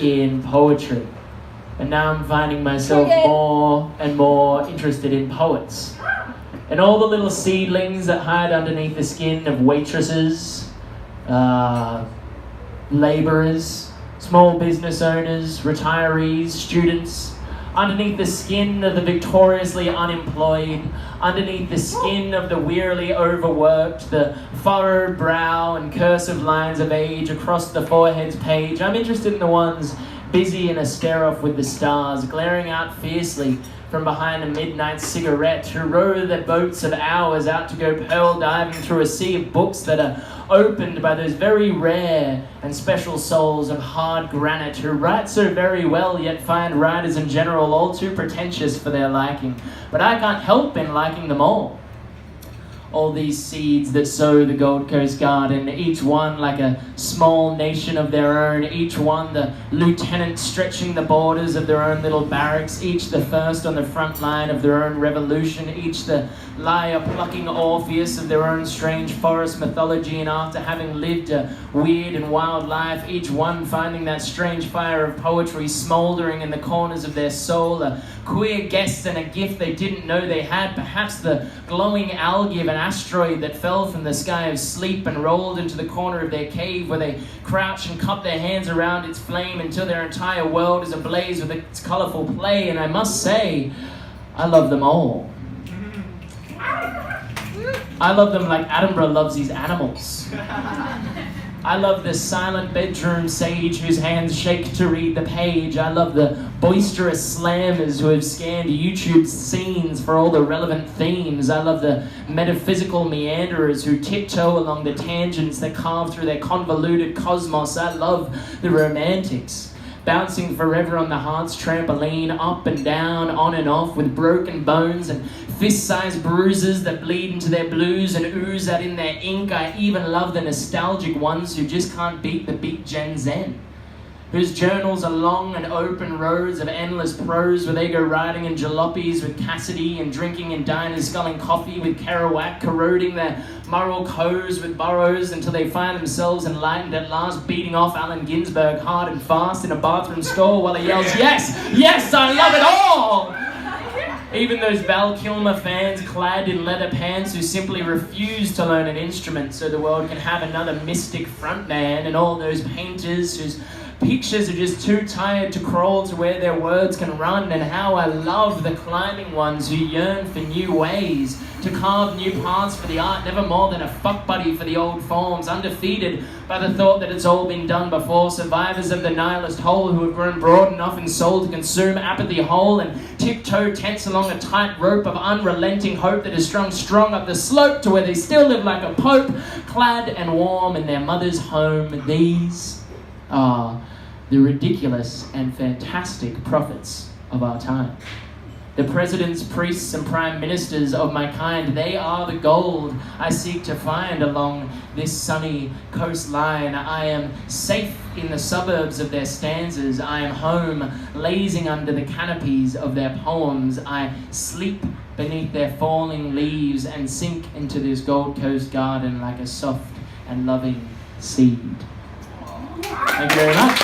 in poetry. And now I'm finding myself more and more interested in poets. And all the little seedlings that hide underneath the skin of waitresses, labourers, small business owners, retirees, students, underneath the skin of the victoriously unemployed, underneath the skin of the wearily overworked, the furrowed brow and cursive lines of age across the forehead's page. I'm interested in the ones busy in a stare-off with the stars, glaring out fiercely from behind a midnight cigarette, who row their boats of hours out to go pearl diving through a sea of books that are opened by those very rare and special souls of hard granite, who write so very well yet find writers in general all too pretentious for their liking. But I can't help in liking them all. All these seeds that sow the Gold Coast garden, each one like a small nation of their own, each one the lieutenant stretching the borders of their own little barracks, each the first on the front line of their own revolution, each the lyre-plucking Orpheus of their own strange forest mythology, and after having lived a weird and wild life, each one finding that strange fire of poetry smouldering in the corners of their soul, a queer guest and a gift they didn't know they had, perhaps the glowing algae of an asteroid that fell from the sky of sleep and rolled into the corner of their cave, where they crouch and cup their hands around its flame until their entire world is ablaze with its colourful play. And I must say, I love them all. I love them like Attenborough loves his animals. I love the silent bedroom sage whose hands shake to read the page. I love the boisterous slammers who have scanned YouTube's scenes for all the relevant themes. I love the metaphysical meanderers who tiptoe along the tangents that carve through their convoluted cosmos. I love the romantics, bouncing forever on the heart's trampoline, up and down, on and off, with broken bones and fist-sized bruises that bleed into their blues and ooze out in their ink. I even love the nostalgic ones who just can't beat the beat Gen Zen, whose journals are long and open roads of endless prose, where they go riding in jalopies with Cassidy and drinking in diners, sculling coffee with Kerouac, corroding their moral codes with Burroughs until they find themselves enlightened at last, beating off Allen Ginsberg hard and fast in a bathroom stall while he yells, "Yes, yes, I love it all!" Even those Val Kilmer fans clad in leather pants who simply refuse to learn an instrument so the world can have another mystic frontman, and all those painters whose pictures are just too tired to crawl to where their words can run. And how I love the climbing ones who yearn for new ways, to carve new paths for the art, never more than a fuck buddy for the old forms, undefeated by the thought that it's all been done before, survivors of the nihilist hole who have grown broad enough in soul to consume apathy whole, and tiptoe tense along a tight rope of unrelenting hope that is strung up the slope to where they still live like a pope, clad and warm in their mother's home. These are the ridiculous and fantastic prophets of our time. The presidents, priests, and prime ministers of my kind, they are the gold I seek to find along this sunny coastline. I am safe in the suburbs of their stanzas. I am home, lazing under the canopies of their poems. I sleep beneath their falling leaves and sink into this Gold Coast garden like a soft and loving seed. Thank you very much.